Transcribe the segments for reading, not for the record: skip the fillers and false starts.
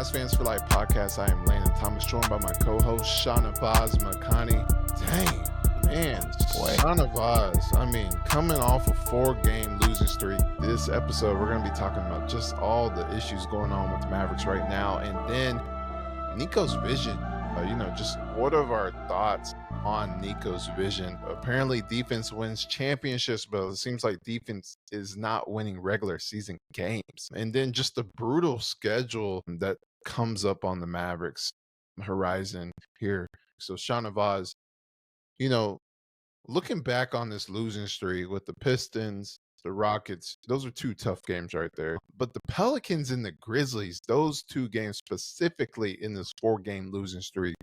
Mavs Fans for Life podcast. I am Landon Thomas, joined by my co-host Shahnavaz, Makhani. Dang, man, Shahnavaz. I mean, coming off a 4-game losing streak, this episode we're going to be talking about just all the issues going on with the Mavericks right now, and then Nico's vision. Just what are our thoughts on Nico's vision? Apparently defense wins championships, but it seems like defense is not winning regular season games. And then just the brutal schedule that comes up on the Mavericks horizon here. So Shahnavaz, looking back on this losing streak with the Pistons, the Rockets, those are two tough games right there. But the Pelicans and the Grizzlies, those two games specifically in this 4-game losing streak,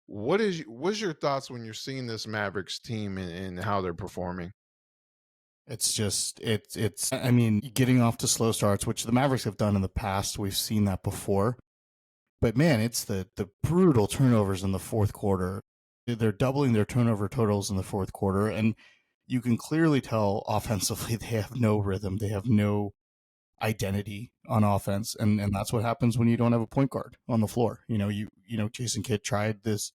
what's your thoughts when you're seeing this Mavericks team and how they're performing? It's getting off to slow starts, which the Mavericks have done in the past. We've seen that before. But man, it's the brutal turnovers in the fourth quarter. They're doubling their turnover totals in the fourth quarter, and you can clearly tell offensively they have no rhythm. They have no identity on offense, and that's what happens when you don't have a point guard on the floor. Jason Kidd tried this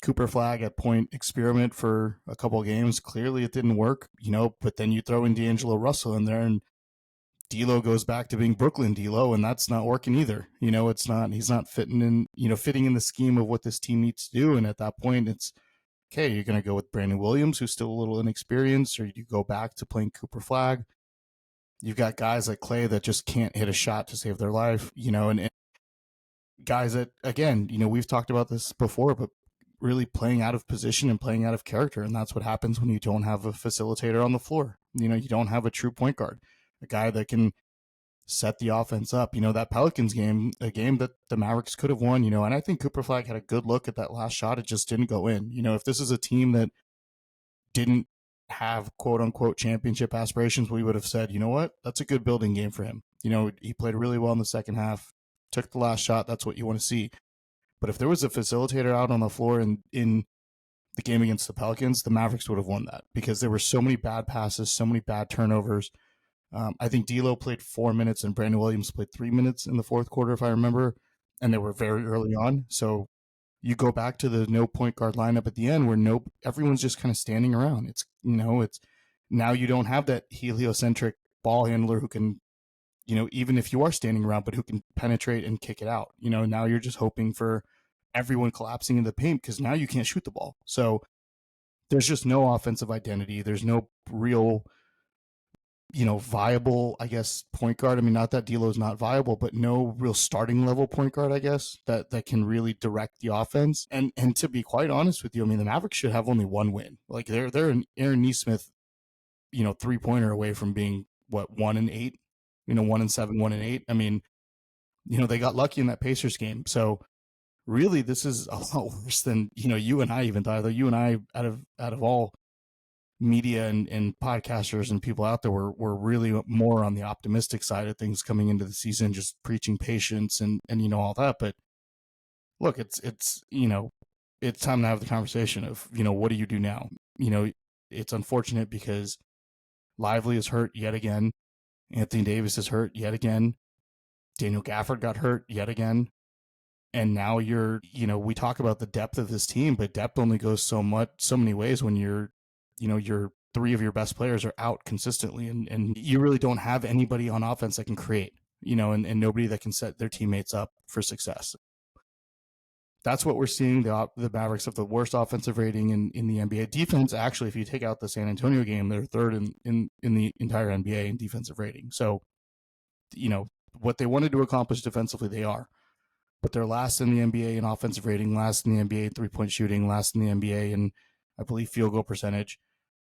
Cooper Flag at point experiment for a couple of games. Clearly it didn't work, but then you throw in D'Angelo Russell in there and D'Lo goes back to being Brooklyn D'Lo, and that's not working either. He's not fitting in the scheme of what this team needs to do. And at that point it's, okay, you're going to go with Brandon Williams, who's still a little inexperienced, or you go back to playing Cooper Flag. You've got guys like Clay that just can't hit a shot to save their life, and guys that, again, we've talked about this before, but really playing out of position and playing out of character. And that's what happens when you don't have a facilitator on the floor. You don't have a true point guard, a guy that can set the offense up. That Pelicans game, a game that the Mavericks could have won, and I think Cooper Flag had a good look at that last shot. It just didn't go in. If this is a team that didn't have quote unquote championship aspirations, we would have said, you know what, that's a good building game for him. He played really well in the second half, took the last shot. That's what you want to see. But if there was a facilitator out on the floor in the game against the Pelicans, the Mavericks would have won that, because there were so many bad passes, so many bad turnovers. I think D'Lo played 4 minutes and Brandon Williams played 3 minutes in the fourth quarter, if I remember, and they were very early on. So you go back to the no point guard lineup at the end where everyone's just kind of standing around. It's now you don't have that heliocentric ball handler who can, even if you are standing around, but who can penetrate and kick it out. Now you're just hoping for everyone collapsing in the paint, because now you can't shoot the ball. So there's just no offensive identity. There's no real, viable, I guess, point guard. I mean, not that D'Lo's not viable, but no real starting level point guard, I guess, that can really direct the offense. And to be quite honest with you, I mean, the Mavericks should have only one win. Like they're an Aaron Nesmith, 3-pointer away from being 1-8, 1-7, 1-8. I mean, they got lucky in that Pacers game. So really, this is a lot worse than, you and I even thought. Though you and I, out of all media and podcasters and people out there, were really more on the optimistic side of things coming into the season, just preaching patience and all that. But look, it's time to have the conversation of, what do you do now? It's unfortunate because Lively is hurt yet again. Anthony Davis is hurt yet again. Daniel Gafford got hurt yet again. And now we talk about the depth of this team, but depth only goes so many ways when your 3 of your best players are out consistently, and you really don't have anybody on offense that can create, and nobody that can set their teammates up for success. That's what we're seeing. The Mavericks have the worst offensive rating in the NBA. Defense, actually, if you take out the San Antonio game, they're third in the entire NBA in defensive rating. So, what they wanted to accomplish defensively, they are. But they're last in the NBA in offensive rating, last in the NBA in three-point shooting, last in the NBA in, I believe, field goal percentage,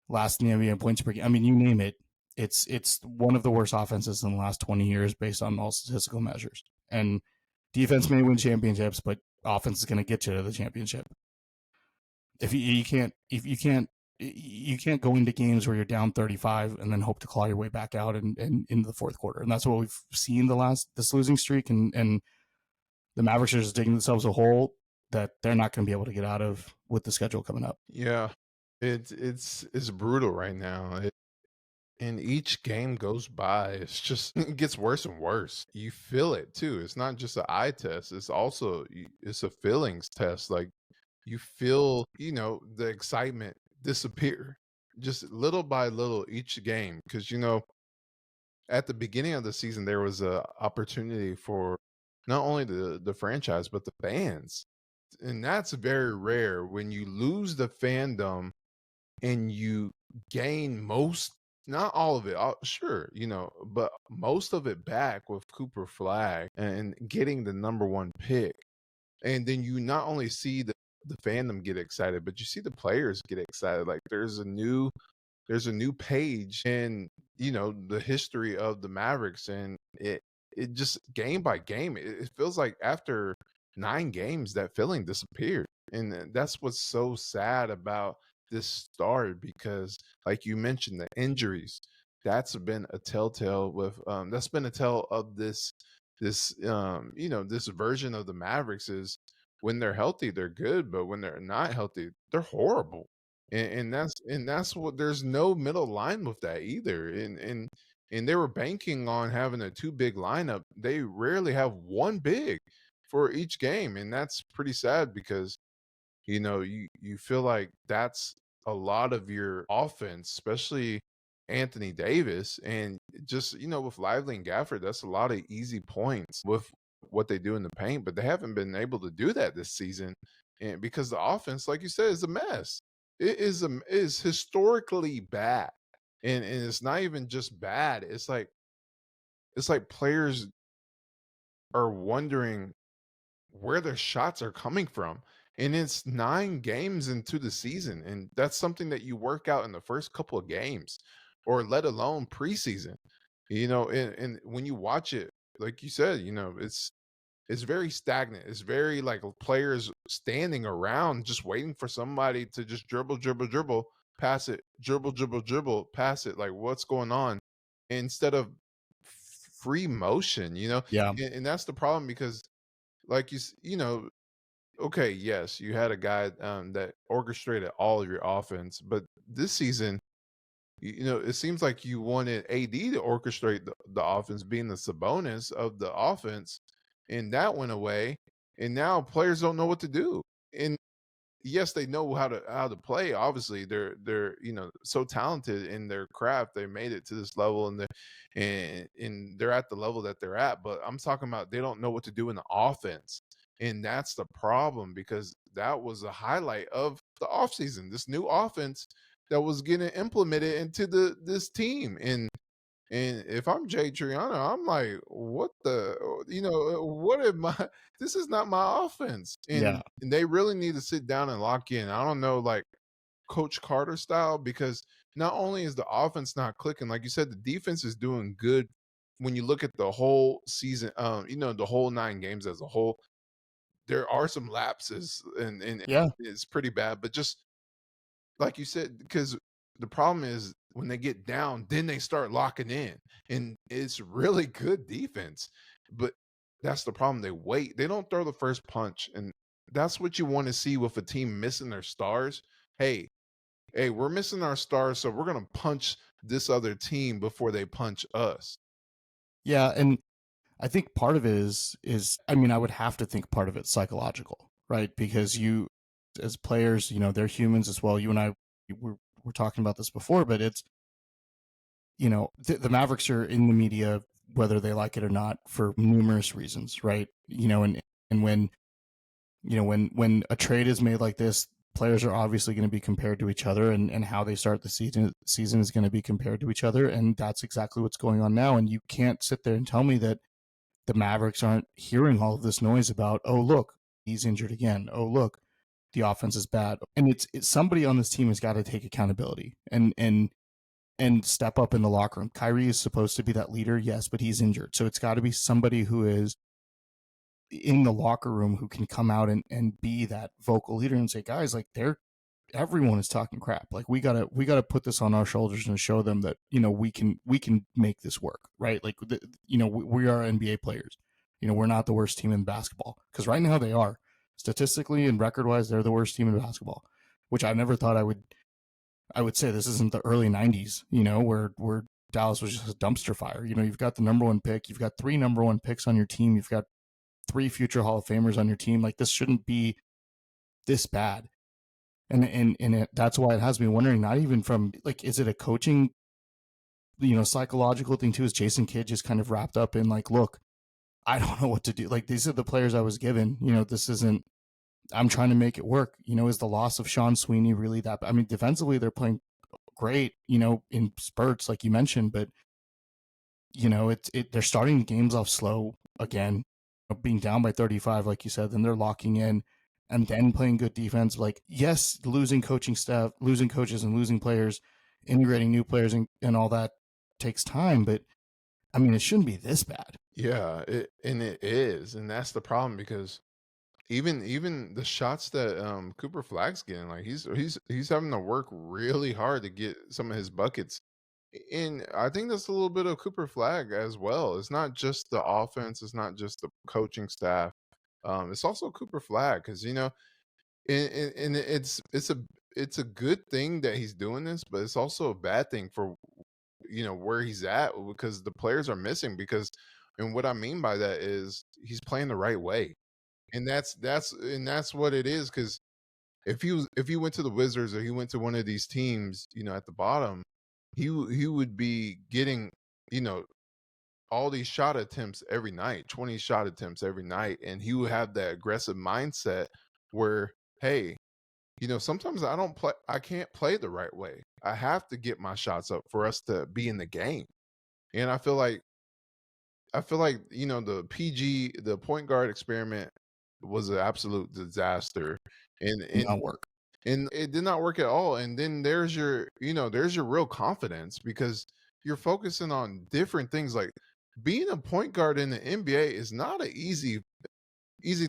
last in the NBA in points per game. I mean, you name it. It's one of the worst offenses in the last 20 years based on all statistical measures. And defense may win championships, but offense is going to get you to the championship. If you can't go into games where you're down 35 and then hope to claw your way back out and into the fourth quarter. And that's what we've seen this losing streak, and the Mavericks are just digging themselves a hole that they're not going to be able to get out of with the schedule coming up. Yeah, it's brutal right now. And each game goes by, it's just it gets worse and worse. You feel it too. It's not just an eye test. It's also it's a feelings test. Like you feel, the excitement disappear just little by little each game. Because at the beginning of the season, there was a opportunity for not only the franchise but the fans, and that's very rare when you lose the fandom and you gain most, not all of it, sure, but most of it back with Cooper Flag and getting the number one pick. And then you not only see the fandom get excited, but you see the players get excited. Like there's a new page in the history of the Mavericks, and it just game by game, it feels like after 9 games that feeling disappeared, and that's what's so sad about this start because, like you mentioned, the injuries. That's been a tell of this version of the Mavericks is when they're healthy they're good, but when they're not healthy they're horrible. And that's what, there's no middle line with that either. And they were banking on having a two big lineup. They rarely have one big for each game, and that's pretty sad because you feel like that's a lot of your offense, especially Anthony Davis, and just with Lively and Gafford, that's a lot of easy points with what they do in the paint, but they haven't been able to do that this season, and because the offense, like you said, is a mess. It is historically bad, and it's not even just bad. It's like players are wondering where their shots are coming from. And it's 9 games into the season. And that's something that you work out in the first couple of games, or let alone preseason. And when you watch it, like you said, it's very stagnant. It's very like players standing around just waiting for somebody to just dribble, dribble, dribble, pass it, dribble, dribble, dribble, pass it. Like what's going on? Instead of free motion, Yeah. and that's the problem because like okay, yes, you had a guy that orchestrated all of your offense, but this season, it seems like you wanted AD to orchestrate the offense, being the Sabonis of the offense, and that went away. And now players don't know what to do. And yes, they know how to play. Obviously, they're so talented in their craft. They made it to this level, and they're at the level that they're at. But I'm talking about they don't know what to do in the offense, and that's the problem because that was a highlight of the offseason. This new offense that was getting implemented into this team, and if I'm Jay Triano, I'm like, what what am I? This is not my offense. And, Yeah. and they really need to sit down and lock in. I don't know, like Coach Carter style, because not only is the offense not clicking, like you said, the defense is doing good when you look at the whole season, the whole 9 games as a whole. There are some lapses and Yeah. it's pretty bad, but just like you said, because the problem is when they get down, then they start locking in, and it's really good defense. But that's the problem. They wait. They don't throw the first punch, and that's what you want to see with a team missing their stars. Hey, hey, we're missing our stars, so we're gonna punch this other team before they punch us. Yeah. And I think part of it is I mean, I would have to think part of it's psychological, right? Because you, as players, they're humans as well. You and I, we're talking about this before, but it's, the Mavericks are in the media, whether they like it or not, for numerous reasons, right? And when a trade is made like this, players are obviously going to be compared to each other, and how they start the season is going to be compared to each other. And that's exactly what's going on now. And you can't sit there and tell me that the Mavericks aren't hearing all of this noise about, oh, look, he's injured again. Oh, look, the offense is bad. And it's somebody on this team has got to take accountability and step up in the locker room. Kyrie is supposed to be that leader, yes, but he's injured. So it's got to be somebody who is in the locker room who can come out and be that vocal leader and say, guys, like everyone is talking crap. Like we gotta put this on our shoulders and show them that we can make this work, right? Like we are NBA players. We're not the worst team in basketball, because right now they are, statistically and record wise, they're the worst team in basketball, which I never thought I would say. This isn't the early 90s, where Dallas was just a dumpster fire. You've got the number 1 pick, you've got 3 number 1 picks on your team, you've got 3 future Hall of Famers on your team. Like, this shouldn't be this bad. And that's why it has me wondering, not even from, like, is it a coaching, psychological thing too? Is Jason Kidd just kind of wrapped up in, like, look, I don't know what to do. Like, these are the players I was given. This isn't, I'm trying to make it work. Is the loss of Sean Sweeney really that? I mean, defensively, they're playing great, in spurts, like you mentioned, but they're starting the games off slow again, being down by 35, like you said, then they're locking in and then playing good defense. Like, yes, losing coaching staff, losing coaches and losing players, integrating new players and all that takes time, but I mean, it shouldn't be this bad. Yeah, it is, and that's the problem, because even the shots that Cooper Flag's getting, like, he's having to work really hard to get some of his buckets. And I think that's a little bit of Cooper Flag as well. It's not just the offense, it's not just the coaching staff. It's also Cooper Flag, because and it's a good thing that he's doing this, but it's also a bad thing for where he's at, because the players are missing. And what I mean by that is he's playing the right way, and that's what it is. Because if he went to the Wizards, or he went to one of these teams, at the bottom, he would be getting, you know, all these shot attempts every night, 20 shot attempts every night, and he would have that aggressive mindset where, hey, sometimes I can't play the right way. I have to get my shots up for us to be in the game. And I feel like the point guard experiment was an absolute disaster, and It did and not work. and it did not work at all. And then there's your real confidence, because you're focusing on different things. Like, being a point guard in the NBA is not an easy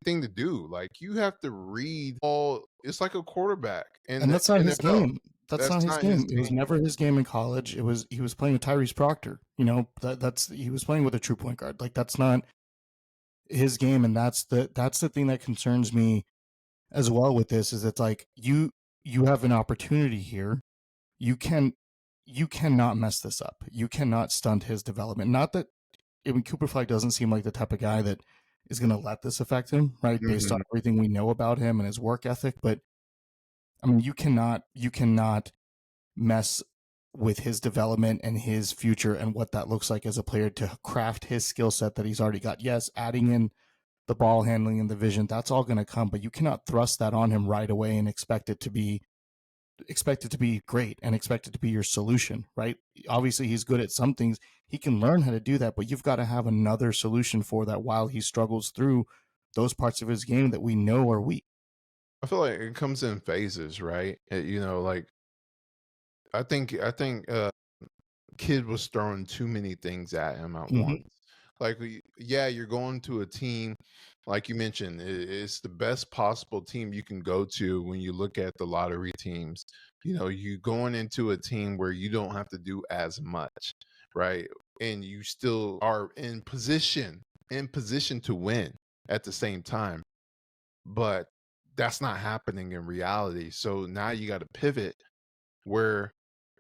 thing to do. Like, you have to read all. It's like a quarterback in And the that's not his NFL. game. That's That's not his not his game. It was game. never his game in college. He was playing with Tyrese Proctor. That's he was playing with a true point guard. Like, that's not his game, and that's the thing that concerns me as well with this. Is it's like, you have an opportunity here. You cannot mess this up. You cannot stunt his development. Not that, I mean, Cooper Flag doesn't seem like the type of guy that is going to let this affect him, right? Based on Mhm. everything we know about him and his work ethic. But I mean, you cannot mess with his development and his future and what that looks like as a player to craft his skill set that he's already got. Yes, adding in the ball handling and the vision, that's all going to come, but you cannot thrust that on him right away and expect it to be great and expect it to be your solution, right? Obviously, he's good at some things. He can learn how to do that, but you've got to have another solution for that while he struggles through those parts of his game that we know are weak. I feel like it comes in phases, right? Like, I think Kid was throwing too many things at him at Mm-hmm. once. Like, yeah, you're going to a team, like you mentioned, it's the best possible team you can go to when you look at the lottery teams. You going into a team where you don't have to do as much, right? And you still are in position to win at the same time. But that's not happening in reality. So now you got to pivot, where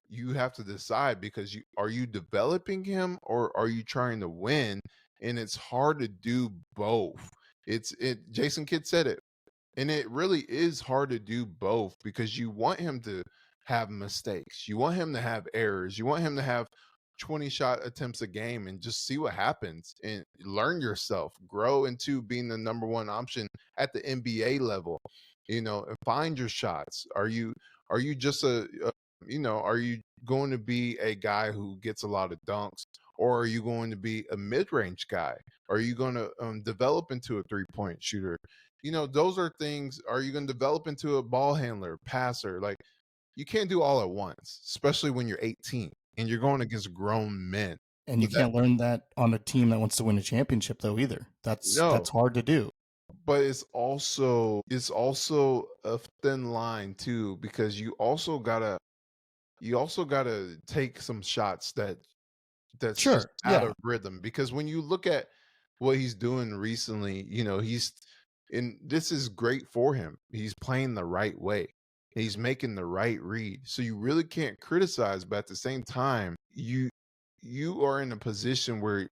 you have to decide, because you developing him, or are you trying to win? And it's hard to do both. Jason Kidd said it, and it really is hard to do both, because you want him to have mistakes, you want him to have errors, you want him to have 20 shot attempts a game, and just see what happens, and learn yourself, grow into being the number one option at the NBA level. And find your shots. Are you just are you going to be a guy who gets a lot of dunks, or are you going to be a mid-range guy? Are you going to develop into a three-point shooter? Those are things. Are you going to develop into a ball handler, passer? Like, you can't do all at once, especially when you're 18 and you're going against grown men. And So you can't learn that on a team that wants to win a championship, though, either. That's no, hard to do. but it's also a thin line too, because you also gotta take some shots that's just Sure, out yeah. of rhythm. Because when you look at what he's doing recently, and this is great for him. He's playing the right way. He's making the right read. So you really can't criticize, but at the same time, you are in a position where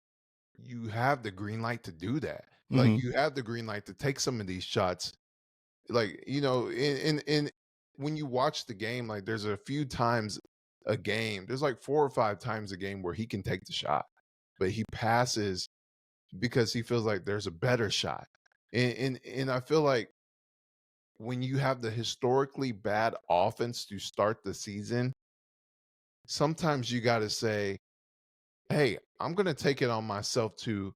you have the green light to do that. Like, Hmm. you have the green light to take some of these shots. Like, in when you watch the game, like, there's a few times a game, there's like 4 or 5 times a game where he can take the shot, but he passes because he feels like there's a better shot. And I feel like when you have the historically bad offense to start the season, sometimes you gotta say, "Hey, I'm gonna take it on myself to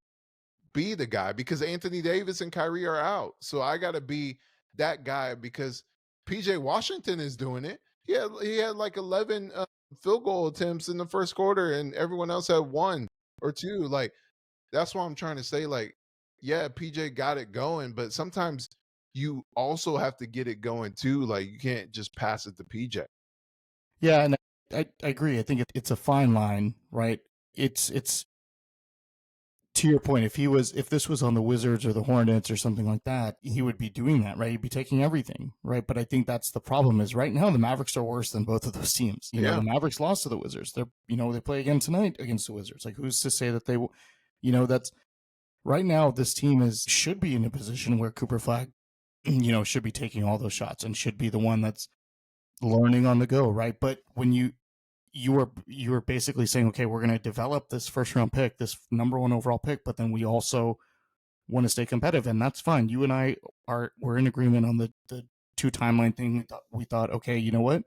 be the guy because Anthony Davis and Kyrie are out. So I got to be that guy because PJ Washington is doing it. He had like 11 field goal attempts in the first quarter and everyone else had one or two. Like, that's why I'm trying to say, like, yeah, PJ got it going, but sometimes you also have to get it going too. Like, you can't just pass it to PJ. Yeah, and I agree. I think it's a fine line, right? It's to your point. If this was on the Wizards or the Hornets or something like that, he would be doing that, right? He'd be taking everything, right? But I think that's the problem. Is right now the Mavericks are worse than both of those teams. Yeah. The Mavericks lost to the Wizards. They play again tonight against the Wizards. Like, who's to say that they will? That's right now. This team should be in a position where Cooper Flag, should be taking all those shots and should be the one that's learning on the go, right? But when you were basically saying, okay, we're going to develop this first round pick, this number one overall pick, but then we also want to stay competitive, and that's fine. You and I we're in agreement on the two timeline thing. We thought, okay, you know what,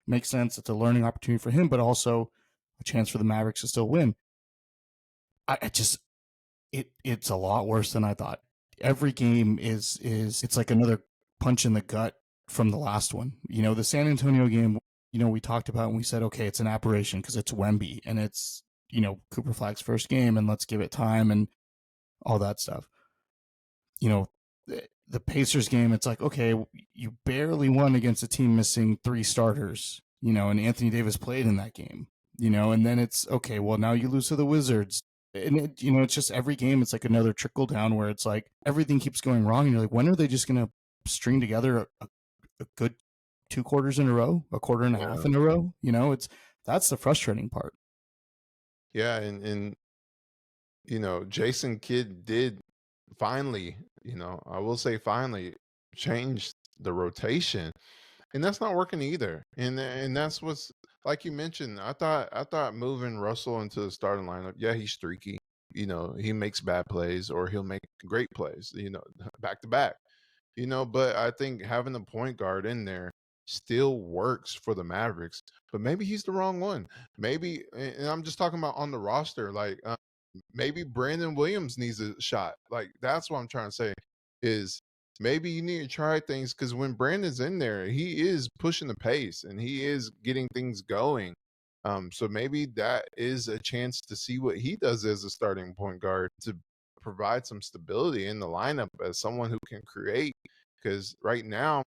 makes sense. It's a learning opportunity for him, but also a chance for the Mavericks to still win. I just it's a lot worse than I thought. Every game is it's like another punch in the gut from the last one. The San Antonio game, we talked about and we said, okay, it's an aberration because it's Wemby and it's, Cooper Flag's first game and let's give it time and all that stuff. The Pacers game, it's like, okay, you barely won against a team missing 3 starters, and Anthony Davis played in that game, and then it's okay, well, now you lose to the Wizards. And it's just every game, it's like another trickle down where it's like everything keeps going wrong. And you're like, when are they just going to string together a good 2 quarters in a row, a quarter and a half in a row? That's the frustrating part. Yeah. And Jason Kidd did finally, I will say finally change the rotation. And that's not working either. And that's what's like you mentioned. I thought moving Russell into the starting lineup, yeah, he's streaky. He makes bad plays or he'll make great plays, back to back. But I think having a point guard in there still works for the Mavericks. But maybe he's the wrong one. Maybe, and I'm just talking about on the roster, like maybe Brandon Williams needs a shot. Like, that's what I'm trying to say is maybe you need to try things because when Brandon's in there, he is pushing the pace and he is getting things going. So maybe that is a chance to see what he does as a starting point guard to provide some stability in the lineup as someone who can create. Because right now,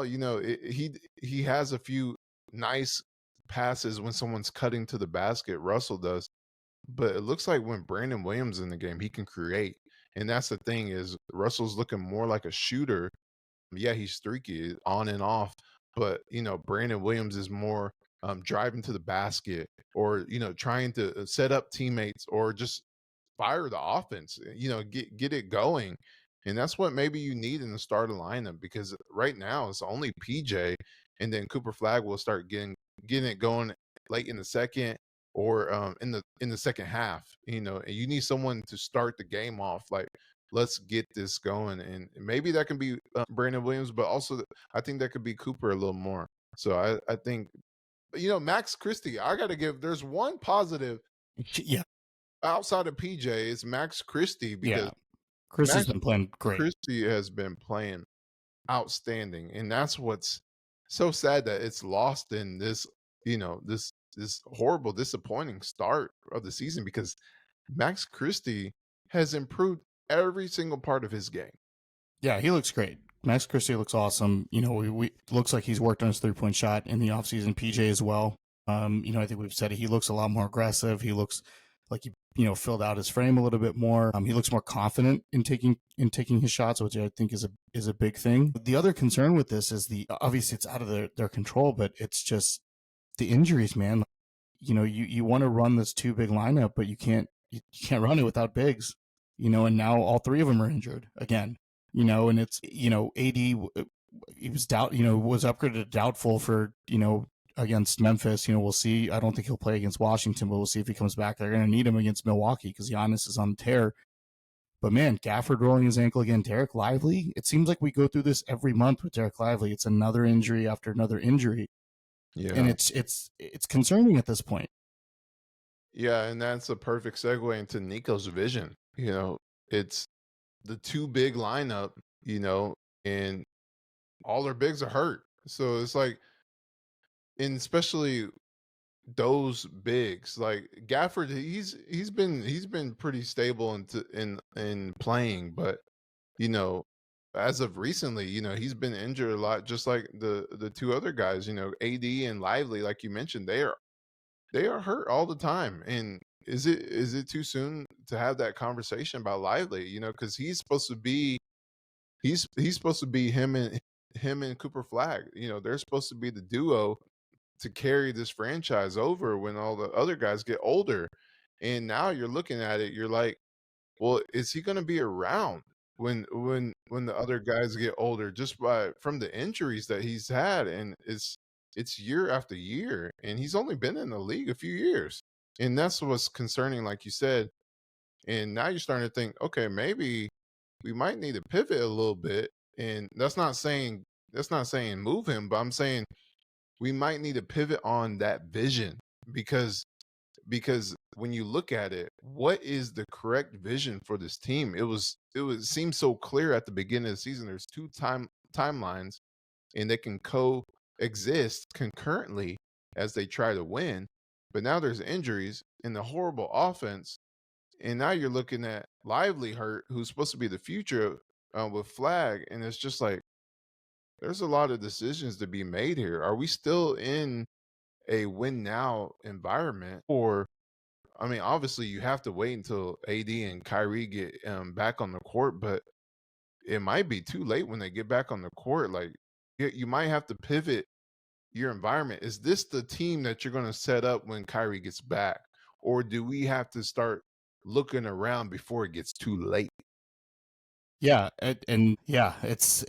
he has a few nice passes when someone's cutting to the basket. Russell does, but it looks like when Brandon Williams in the game, he can create. And that's the thing is Russell's looking more like a shooter. Yeah, he's streaky on and off, but Brandon Williams is more driving to the basket or trying to set up teammates or just fire the offense, get it going. And that's what maybe you need in the starting lineup because right now it's only PJ and then Cooper Flag will start getting it going late in the second or in the second half, and you need someone to start the game off like let's get this going. And maybe that can be Brandon Williams, but also I think that could be Cooper a little more. So I think Max Christie, I got to give there's one positive Yeah. outside of PJ is Max Christie because Yeah. Chris has Max been playing great. Christie has been playing outstanding, and that's what's so sad that it's lost in this, this horrible, disappointing start of the season because Max Christie has improved every single part of his game. Yeah, he looks great. Max Christie looks awesome. We looks like he's worked on his 3-point shot in the offseason. PJ as well. I think we've said it. He looks a lot more aggressive. He looks like he, filled out his frame a little bit more. He looks more confident in taking his shots, which I think is a big thing. The other concern with this is obviously it's out of their control, but it's just the injuries, man. you want to run this two big lineup, but you can't run it without bigs, and now all three of them are injured again, and it's, AD, he was was upgraded to doubtful for, against Memphis. We'll see. I don't think he'll play against Washington, but we'll see if he comes back. They're going to need him against Milwaukee because Giannis is on the tear. But man, Gafford rolling his ankle again. Derek Lively. It seems like we go through this every month with Derek Lively. It's another injury after another injury. Yeah. And it's concerning at this point. Yeah, and that's a perfect segue into Nico's vision. It's the two big lineup, and all their bigs are hurt. So it's like, and especially those bigs, like Gafford, he's been pretty stable in playing, but as of recently, he's been injured a lot, just like the two other guys, AD and Lively, like you mentioned, they are hurt all the time. And is it too soon to have that conversation about Lively? Because he's supposed to be him and Cooper Flag. They're supposed to be the duo to carry this franchise over when all the other guys get older. And now you're looking at it, you're like, well, is he going to be around when the other guys get older, just from the injuries that he's had? And it's year after year, and he's only been in the league a few years. And that's what's concerning, like you said. And now you're starting to think, okay, maybe we might need to pivot a little bit. And that's not saying move him, but I'm saying we might need to pivot on that vision, because when you look at it, what is the correct vision for this team? It seems so clear at the beginning of the season. There's two timelines, and they can coexist concurrently as they try to win. But now there's injuries and the horrible offense, and now you're looking at Lively hurt, who's supposed to be the future with Flag, and it's just like, there's a lot of decisions to be made here. Are we still in a win now environment? Or, I mean, obviously you have to wait until AD and Kyrie get back on the court, but it might be too late when they get back on the court. Like, you might have to pivot your environment. Is this the team that you're going to set up when Kyrie gets back? Or do we have to start looking around before it gets too late? Yeah. And yeah, it's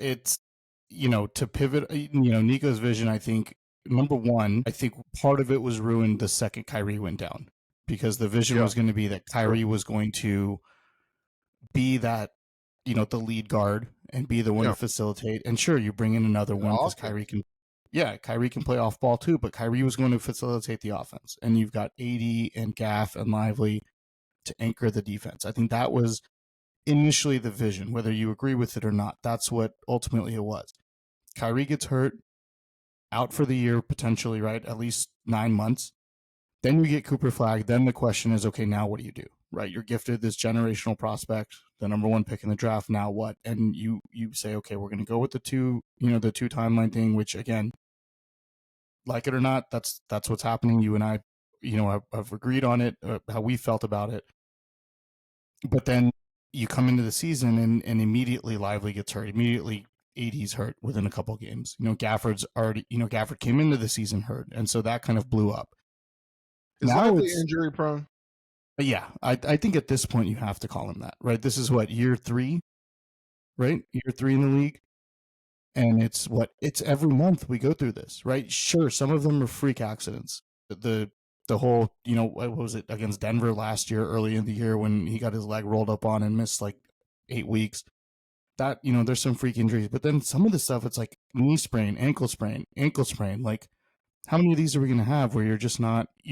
to pivot, Nico's vision, I think, number one, I think part of it was ruined the second Kyrie went down, because the vision was going to be that Kyrie was going to be that, the lead guard and be the one to facilitate. And sure, you bring in another one because Kyrie can play off ball too, but Kyrie was going to facilitate the offense. And you've got AD and Gaff and Lively to anchor the defense. I think that was initially the vision, whether you agree with it or not. That's what ultimately it was. Kyrie gets hurt, out for the year potentially, right? At least 9 months. Then you get Cooper Flag. Then the question is, okay, now what do you do? Right? You're gifted this generational prospect, the number one pick in the draft. Now what? And you say, okay, we're going to go with the two timeline thing, which again, like it or not, that's what's happening. You and I, have agreed on it, how we felt about it. But then you come into the season and immediately Lively gets hurt. Immediately AD's hurt within a couple of games. Gafford came into the season hurt, and so that kind of blew up. Is Lively injury prone? Yeah, I think at this point you have to call him that, right? This is what, year 3, right? Year 3 in the league, and it's every month we go through this, right? Sure, some of them are freak accidents. The whole, what was it, against Denver last year, early in the year, when he got his leg rolled up on and missed like 8 weeks. That, there's some freak injuries, but then some of the stuff, it's like knee sprain, ankle sprain. Like, how many of these are we going to have where you're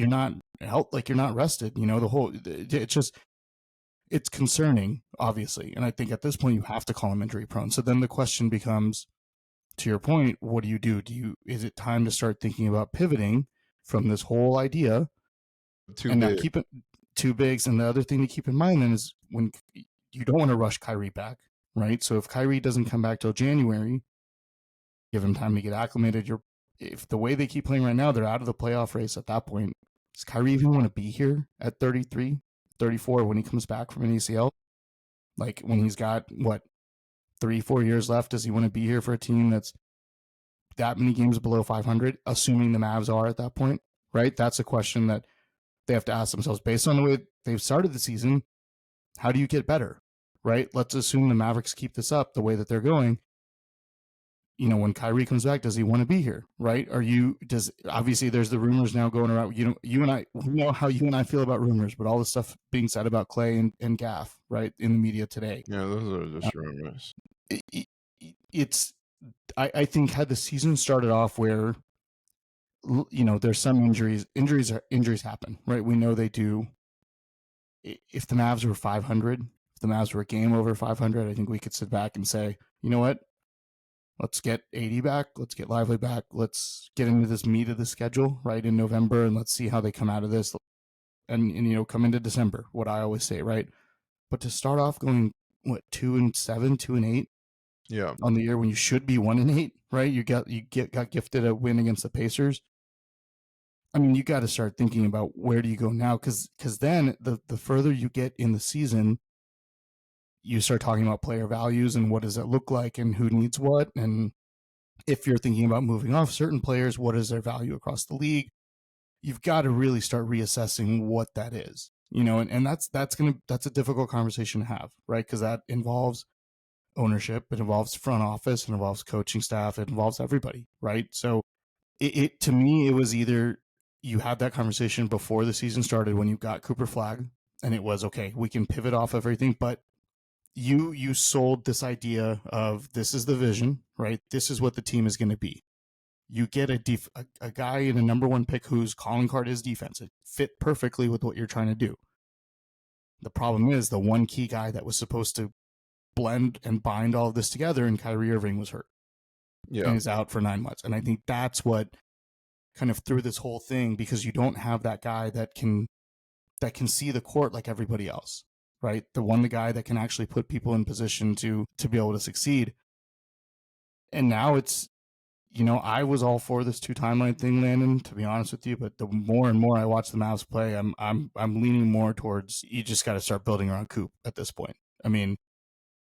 not rested? It's concerning, obviously. And I think at this point you have to call him injury prone. So then the question becomes, to your point, what do you do? Is it time to start thinking about pivoting from this whole idea not keep it too big? And the other thing to keep in mind then is, when you don't want to rush Kyrie back, right? So if Kyrie doesn't come back till January, give him time to get acclimated. If the way they keep playing right now, they're out of the playoff race at that point. Does Kyrie even want to be here at 33, 34 when he comes back from an ACL? Like, when he's got, 3-4 years left, does he want to be here for a team that's that many games below 500, assuming the Mavs are at that point, right? That's a question that they have to ask themselves based on the way they've started the season. How do you get better, right? Let's assume the Mavericks keep this up the way that they're going. You know, when Kyrie comes back, does he want to be here, right? Obviously there's the rumors now going around. You and I, we know how you and I feel about rumors, but all the stuff being said about Clay and Gaff, right, in the media today. Yeah, those are just rumors. I think had the season started off where, you know, there's some injuries happen, right? We know they do. If the Mavs were 500, if the Mavs were a game over 500, I think we could sit back and say, you know what? Let's get 80 back. Let's get Lively back. Let's get into this meat of the schedule, right, in November, and let's see how they come out of this. And you know, come into December, what I always say, right? But to start off going, 2-7, 2-8, yeah, on the year when you should be 1-8, right? You got gifted a win against the Pacers. I mean, you got to start thinking about where do you go now, because then the further you get in the season, you start talking about player values and what does it look like and who needs what. And if you're thinking about moving off certain players, what is their value across the league? You've got to really start reassessing what that is, you know, and that's a difficult conversation to have, right? Because that involves ownership, it involves front office, it involves coaching staff, it involves everybody, right? So it to me, it was either you had that conversation before the season started when you got Cooper Flag, and it was okay, we can pivot off of everything, but you sold this idea of this is the vision, right? This is what the team is going to be. You get a guy in a number one pick whose calling card is defense. It fit perfectly with what you're trying to do. The problem is the one key guy that was supposed to blend and bind all of this together, and Kyrie Irving was hurt. Yeah. And is out for 9 months. And I think that's what kind of threw this whole thing, because you don't have that guy that can see the court like everybody else, right? The guy that can actually put people in position to be able to succeed. And now it's, you know, I was all for this 2 timeline thing, Landon, to be honest with you, but the more and more I watch the Mavs play, I'm leaning more towards you just got to start building around Coop at this point. I mean,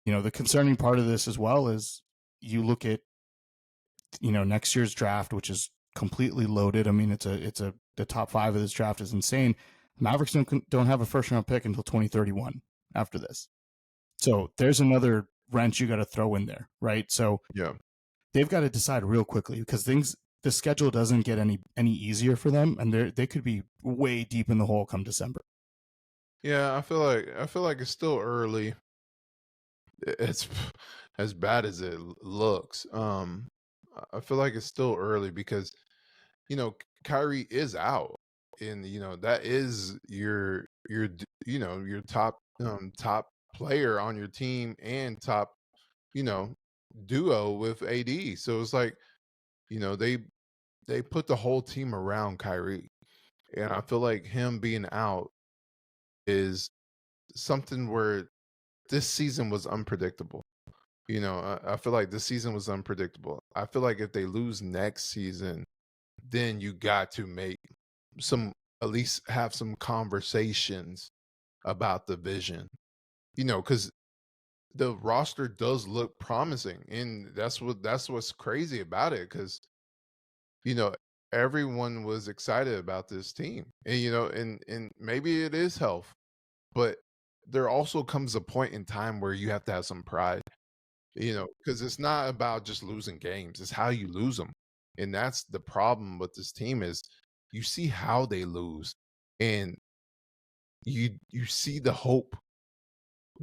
you know, the concerning part of this as well is you look at, you know, next year's draft, which is completely loaded. I mean, the top 5 of this draft is insane. Mavericks don't have a first round pick until 2031 after this. So there's another wrench you got to throw in there, right? So yeah, they've got to decide real quickly, because the schedule doesn't get any easier for them, and they could be way deep in the hole come December. Yeah, I feel like it's still early. It's as bad as it looks. I feel like it's still early because, you know, Kyrie is out, and you know that is your you know your top player on your team and top, you know, duo with AD. So it's like, you know, they put the whole team around Kyrie, and I feel like him being out is something where this season was unpredictable. You know, I feel like this season was unpredictable. I feel like if they lose next season, then you got to make some, at least have some conversations about the vision. You know, because the roster does look promising, and that's what's crazy about it. Because, you know, everyone was excited about this team, and you know, and maybe it is health, but there also comes a point in time where you have to have some pride. You know, because it's not about just losing games, it's how you lose them. And that's the problem with this team is you see how they lose, and you see the hope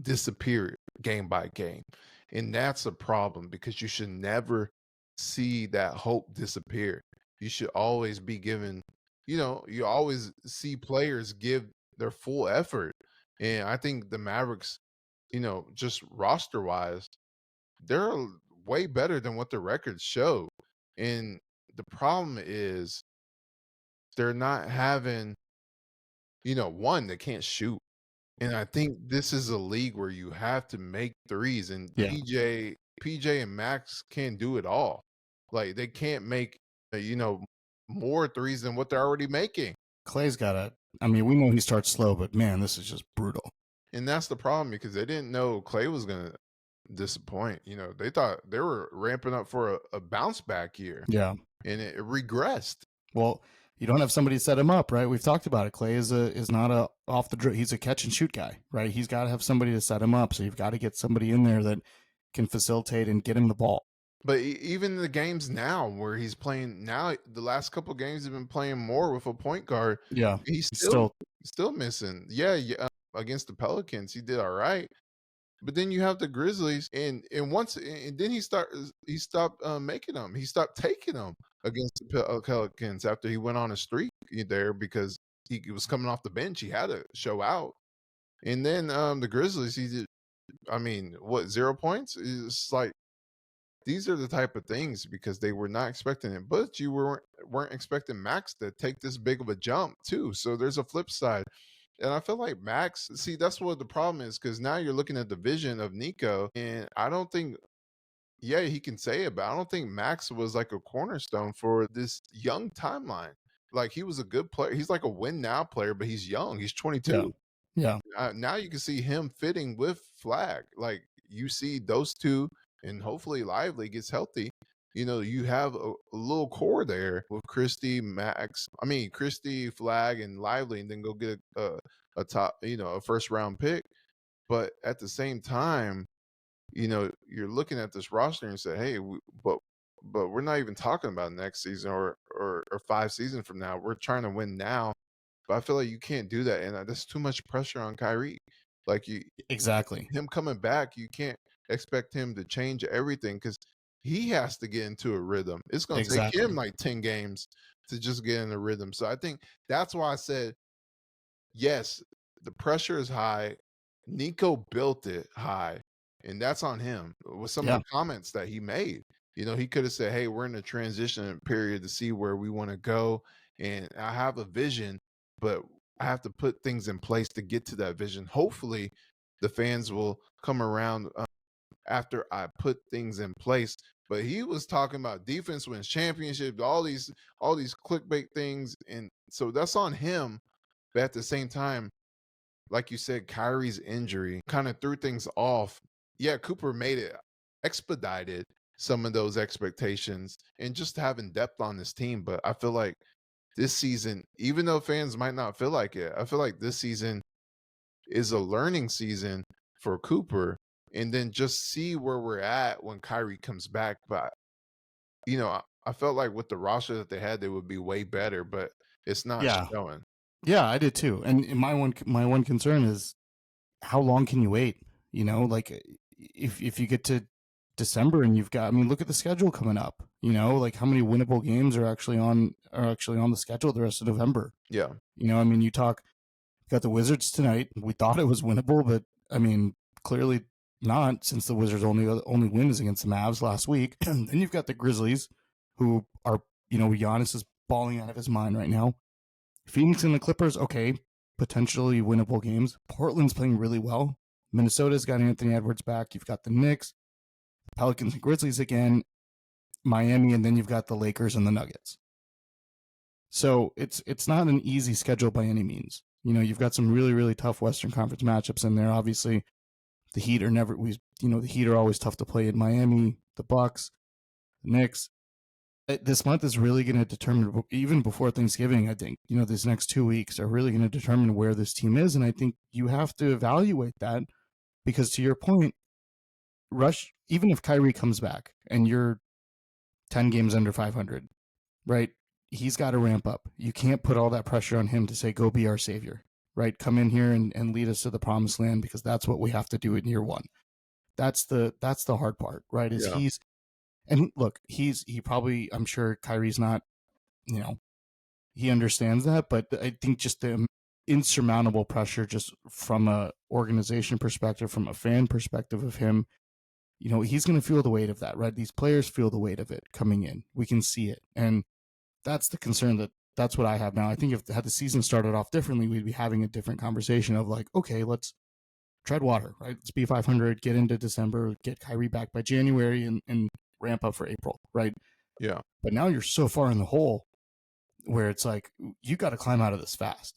disappear game by game. And that's a problem because you should never see that hope disappear. You should always be given, you know, you always see players give their full effort. And I think the Mavericks, you know, just roster wise, they're way better than what the records show. And the problem is they're not having, you know, one, they can't shoot. And I think this is a league where you have to make threes, and Yeah. PJ and Max can't do it all. Like they can't make, you know, more threes than what they're already making. Clay's I mean, we know he starts slow, but man, this is just brutal. And that's the problem because they didn't know Clay was going to disappoint. You know, they thought they were ramping up for a bounce back year. Yeah. And it regressed. Well, You don't have somebody to set him up, right? We've talked about it. Clay is not a off the he's a catch and shoot guy, right? He's got to have somebody to set him up. So you've got to get somebody in there that can facilitate and get him the ball. But even the games now where he's playing now, the last couple games he's been playing more with a point guard. Yeah, He's still missing. Yeah, against the Pelicans, he did all right. But then you have the Grizzlies, and then he stopped making them. He stopped taking them against the Pelicans after he went on a streak there because he was coming off the bench. He had to show out. And then the Grizzlies, he did. I mean, what 0 points? It's like these are the type of things because they were not expecting it, but you weren't expecting Max to take this big of a jump too. So there's a flip side. And I feel like Max, see, that's what the problem is because now you're looking at the vision of Nico, and I don't think, yeah, he can say it, but I don't think Max was like a cornerstone for this young timeline. Like he was a good player. He's like a win now player, but he's young. He's 22. Yeah. Now you can see him fitting with Flag. Like you see those two, and hopefully Lively gets healthy. You have a little core there with Christie, Max. I mean Christie, Flag, and Lively, and then go get a top, a first round pick. But at the same time, you're looking at this roster and say, hey, but we're not even talking about next season or 5 seasons from now. We're trying to win now. But I feel like you can't do that, and that's too much pressure on Kyrie. Like Exactly. him coming back, you can't expect him to change everything because he has to get into a rhythm. It's going to take him like 10 games to just get in a rhythm. So I think that's why I said, yes, the pressure is high. Nico built it high, and that's on him with some of the comments that he made. He could have said, hey, we're in a transition period to see where we want to go, and I have a vision, but I have to put things in place to get to that vision. Hopefully, the fans will come around after I put things in place. But he was talking about defense wins championships, all these clickbait things, and so that's on him. But at the same time, like you said, Kyrie's injury kind of threw things off. Yeah, Cooper made it expedited some of those expectations and just having depth on this team. But I feel like this season, even though fans might not feel like it, I feel like this season is a learning season for Cooper, and then just see where we're at when Kyrie comes back. But I felt like with the roster that they had, they would be way better, but it's not showing. Yeah, I did too. And my one concern is how long can you wait? Like if you get to December and you've got, I mean, look at the schedule coming up. Like how many winnable games are actually on the schedule the rest of November. Yeah. I mean, you got the Wizards tonight. We thought it was winnable, but I mean, clearly not, since the Wizards' only win is against the Mavs last week. Then you've got the Grizzlies, who are, Giannis is balling out of his mind right now. Phoenix and the Clippers, okay, potentially winnable games. Portland's playing really well. Minnesota's got Anthony Edwards back. You've got the Knicks, Pelicans and Grizzlies again, Miami, and then you've got the Lakers and the Nuggets. So it's not an easy schedule by any means. You've got some really, really tough Western Conference matchups in there. Obviously, the Heat are always tough to play in Miami, the Bucks, the Knicks. This month is really going to determine, even before Thanksgiving, I think, these next 2 weeks are really going to determine where this team is. And I think you have to evaluate that because, to your point, even if Kyrie comes back and you're 10 games under 500, right? He's got to ramp up. You can't put all that pressure on him to say, go be our savior, right? Come in here and lead us to the promised land, because that's what we have to do in year one. That's the hard part, right? And look, he probably, I'm sure Kyrie's not, he understands that, but I think just the insurmountable pressure, just from a organization perspective, from a fan perspective of him, he's going to feel the weight of that, right? These players feel the weight of it coming in. We can see it. And that's the concern. That's what I have now. I think had the season started off differently, we'd be having a different conversation of like, okay, let's tread water, right? Let's be 500, get into December, get Kyrie back by January, and ramp up for April, right? Yeah. But now you're so far in the hole where it's like, you got to climb out of this fast.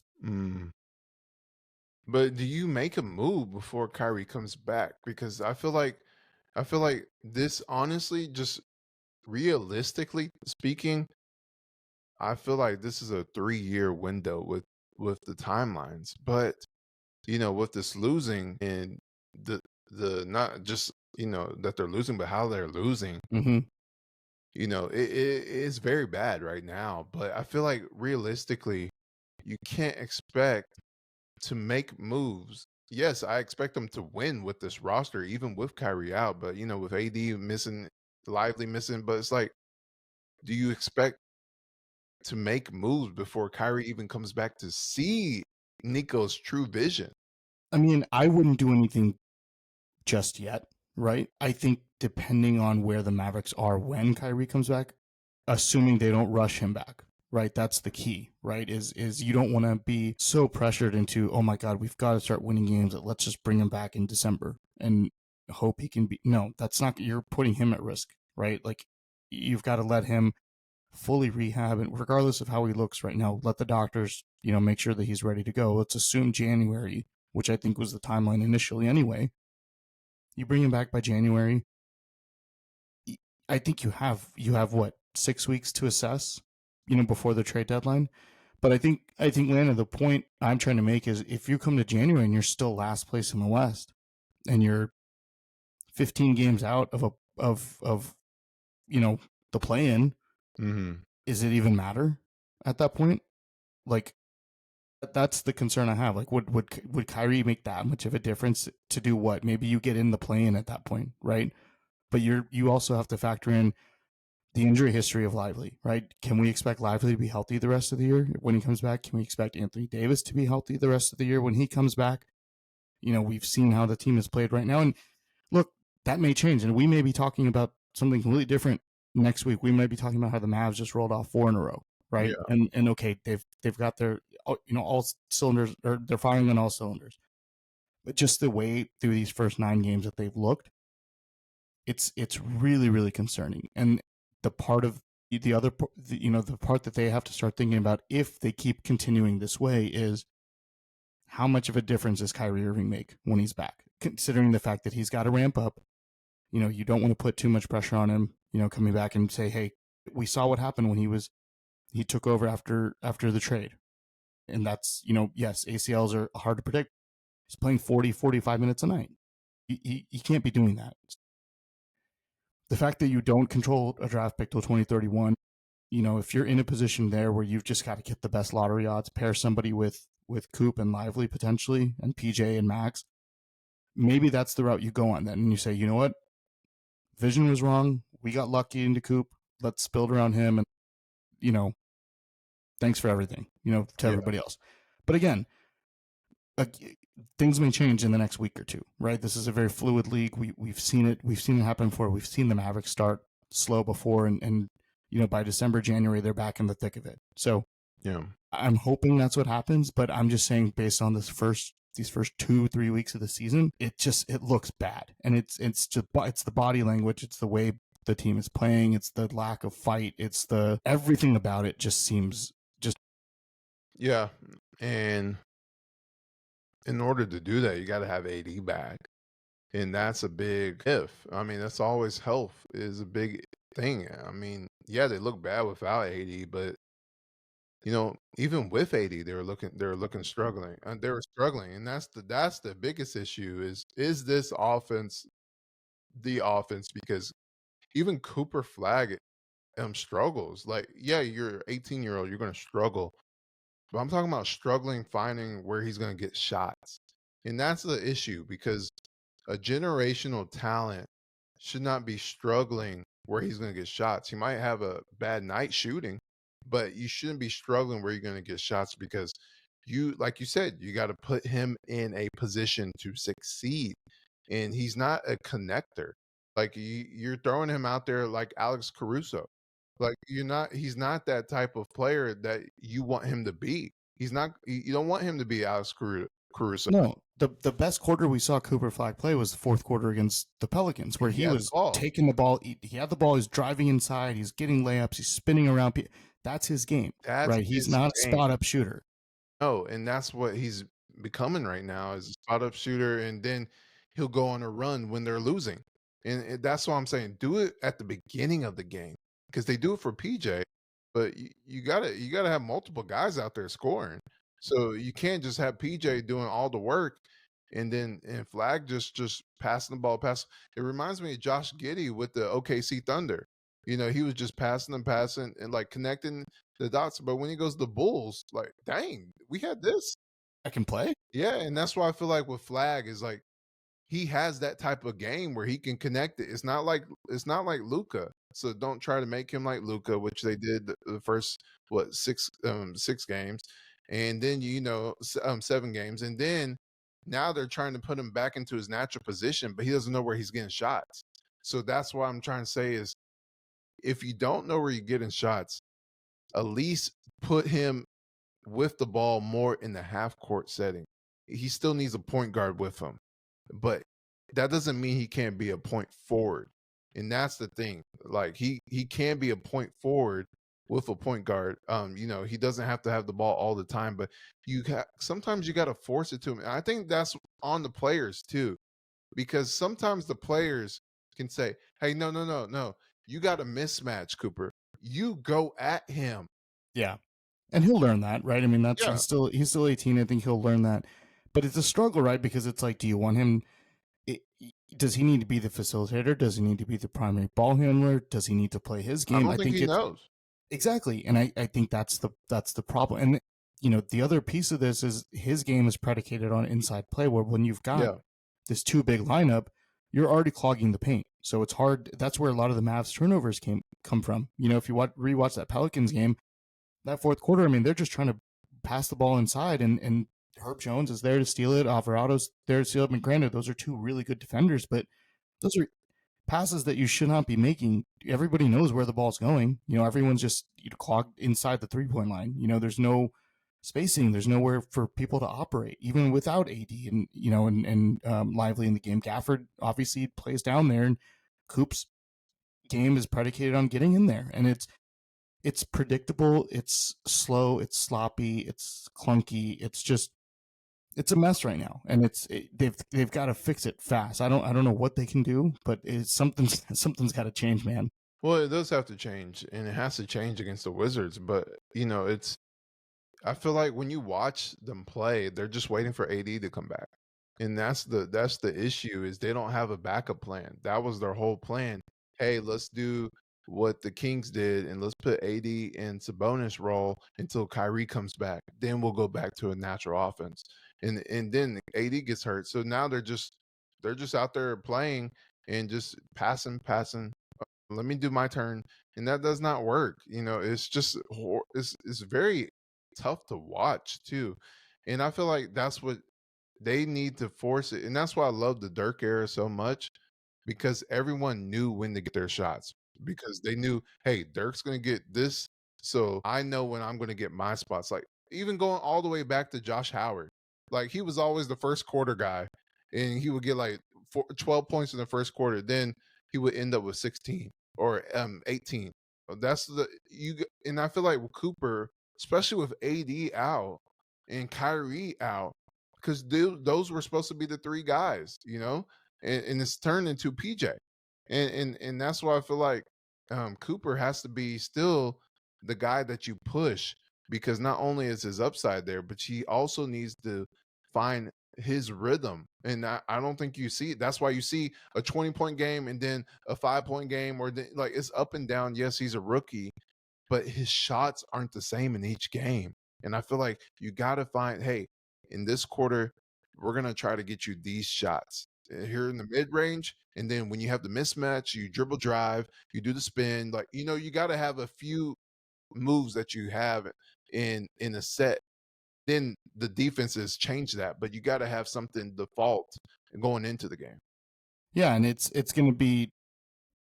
But do you make a move before Kyrie comes back? Because I feel like this, honestly, just realistically speaking, I feel like this is a 3-year window with the timelines, but, with this losing and the not just, that they're losing, but how they're losing, Hmm. it is very bad right now, but I feel like realistically, you can't expect to make moves. Yes, I expect them to win with this roster, even with Kyrie out, but, with AD missing, Lively missing, but it's like, do you expect to make moves before Kyrie even comes back to see Nico's true vision? I mean, I wouldn't do anything just yet, right? I think depending on where the Mavericks are when Kyrie comes back, assuming they don't rush him back, right? That's the key, right? Is you don't want to be so pressured into, oh my God, we've got to start winning games. Let's just bring him back in December and hope he can be. No, that's not. You're putting him at risk, right? Like you've got to let him fully rehab, and regardless of how he looks right now, let the doctors, make sure that he's ready to go. Let's assume January, which I think was the timeline initially anyway. You bring him back by January. I think you have what 6 weeks to assess, before the trade deadline. But I think Landon, the point I'm trying to make is if you come to January and you're still last place in the West and you're 15 games out of the play-in, Mhm. is it even matter at that point? Like that's the concern I have. Like would Kyrie make that much of a difference to do what? Maybe you get in the play-in at that point, right? But you also have to factor in the injury history of Lively, right? Can we expect Lively to be healthy the rest of the year when he comes back? Can we expect Anthony Davis to be healthy the rest of the year when he comes back? We've seen how the team is played right now. And look, that may change. And we may be talking about something completely different next week. We might be talking about how the Mavs just rolled off 4 in a row, right? Yeah. And okay, they've got their all cylinders, or they're firing on all cylinders. But just the way through these first 9 games that they've looked, it's really really concerning. And the part of the other the part that they have to start thinking about if they keep continuing this way is how much of a difference does Kyrie Irving make when he's back, considering the fact that he's got to ramp up. You don't want to put too much pressure on him, coming back and say, hey, we saw what happened when he took over after the trade. And that's, yes, ACLs are hard to predict. He's playing 40-45 minutes a night. He can't be doing that. The fact that you don't control a draft pick till 2031, if you're in a position there where you've just got to get the best lottery odds, pair somebody with Coop and Lively potentially, and PJ and Max, maybe that's the route you go on then. And you say, you know what? Vision was wrong. We got lucky into Coop. Let's build around him. And, you know, thanks for everything, to Yeah. everybody else. But again, uh, things may change in the next week or two, right? This is a very fluid league. We've seen it. We've seen it happen before. We've seen the Mavericks start slow before, and by December, January, they're back in the thick of it. So Yeah. I'm hoping that's what happens. But I'm just saying, based on these first 2-3 weeks of the season, it looks bad, and it's the body language, it's the way the team is playing, it's the lack of fight, it's the everything about it just seems just Yeah. And in order to do that, you gotta have AD back, and that's a big if. I mean, that's always health is a big thing. I mean, yeah, they look bad without AD, but, even with AD, they were looking struggling, and they were struggling, and that's the biggest issue is this offense the offense? Because even Cooper Flag, struggles. Like, yeah, you're 18-year-old, you're gonna struggle. But I'm talking about struggling finding where he's gonna get shots. And that's the issue because a generational talent should not be struggling where he's gonna get shots. He might have a bad night shooting, but you shouldn't be struggling where you're gonna get shots because like you said, you gotta put him in a position to succeed. And he's not a connector. Like you're throwing him out there like Alex Caruso. Like he's not that type of player that you want him to be. He's not you don't want him to be Alex Caruso. no. The best quarter we saw Cooper Flag play was the fourth quarter against the Pelicans, where He he had the was ball. taking the ball. He had the ball. He's driving inside. He's getting layups. He's spinning around. That's his game, That's right? He's his not a game. spot up shooter. No, and that's what he's becoming right now is a spot up shooter, and then he'll go on a run when they're losing. And that's what I'm saying. Do it at the beginning of the game because they do it for PJ. but you gotta have multiple guys out there scoring. So you can't just have PJ doing all the work and Flag just passing the ball pass. It reminds me of Josh Giddey with the OKC Thunder. He was just passing, and like connecting the dots. But when he goes to the Bulls, like, dang, we had this. I can play. Yeah, and that's why I feel like with Flag is like he has that type of game where he can connect it. It's not like Luca. So don't try to make him like Luca, which they did the first what 6 games, and then 7 games, and then now they're trying to put him back into his natural position, but he doesn't know where he's getting shots. So that's what I'm trying to say is if you don't know where you're getting shots, at least put him with the ball more in the half court setting. He still needs a point guard with him, but that doesn't mean he can't be a point forward. And that's the thing. Like he can be a point forward with a point guard. He doesn't have to have the ball all the time, but sometimes you got to force it to him. And I think that's on the players too, because sometimes the players can say, "Hey, no, no, no, no, you got a mismatch, Cooper. You go at him." Yeah. And he'll learn that, right? I mean, Yeah, he's still 18. I think he'll learn that. But it's a struggle, right? Because it's like, do you want him? It, does he need to be the facilitator? Does he need to be the primary ball handler? Does he need to play his I game? don't I think think he it's knows. exactly, and I think that's the problem. And the other piece of this is his game is predicated on inside play, where when you've got Yeah. this two big lineup, you're already clogging the paint. So it's hard. That's where a lot of the Mavs turnovers come from. If you rewatch that Pelicans game, that fourth quarter, I mean, they're just trying to pass the ball inside, and Herb Jones is there to steal it. Alvarado's there to steal it. And granted, those are two really good defenders, but those are passes that you should not be making. Everybody knows where the ball's going. Everyone's just clogged inside the 3-point line. There's no spacing. There's nowhere for people to operate, even without AD and Lively in the game. Gafford obviously plays down there, and Coop's game is predicated on getting in there, and it's predictable, it's slow, it's sloppy, it's clunky, it's a mess right now, and they've got to fix it fast. I don't know what they can do, but it's something's got to change, man. Well, it does have to change, and it has to change against the Wizards. But it's. I feel like when you watch them play, they're just waiting for AD to come back, and that's the issue is they don't have a backup plan. That was their whole plan. Hey, let's do what the Kings did, and let's put AD in Sabonis role until Kyrie comes back. Then we'll go back to a natural offense, and then AD gets hurt. So now they're just out there playing and just passing. Let me do my turn, and that does not work. It's just it's very tough to watch too, and I feel like that's what they need to force it, and that's why I love the Dirk era so much because everyone knew when to get their shots because they knew, hey, Dirk's gonna get this, so I know when I'm gonna get my spots. Like even going all the way back to Josh Howard, like he was always the first quarter guy, and he would get like 12 points in the first quarter, then he would end up with 16 or 18. That's and I feel like with Cooper, especially with AD out and Kyrie out, because those were supposed to be the three guys, and it's turned into PJ, and that's why I feel like Cooper has to be still the guy that you push because not only is his upside there, but he also needs to find his rhythm. And I don't think you see it. That's why you see a 20-point game and then a 5-point game, or like it's up and down. Yes, he's a rookie, but his shots aren't the same in each game. And I feel like you got to find, hey, in this quarter, we're going to try to get you these shots here in the mid range. And then when you have the mismatch, you dribble drive, you do the spin. Like, you got to have a few moves that you have in a set. Then the defenses change that, but you got to have something default going into the game. Yeah, and it's going to be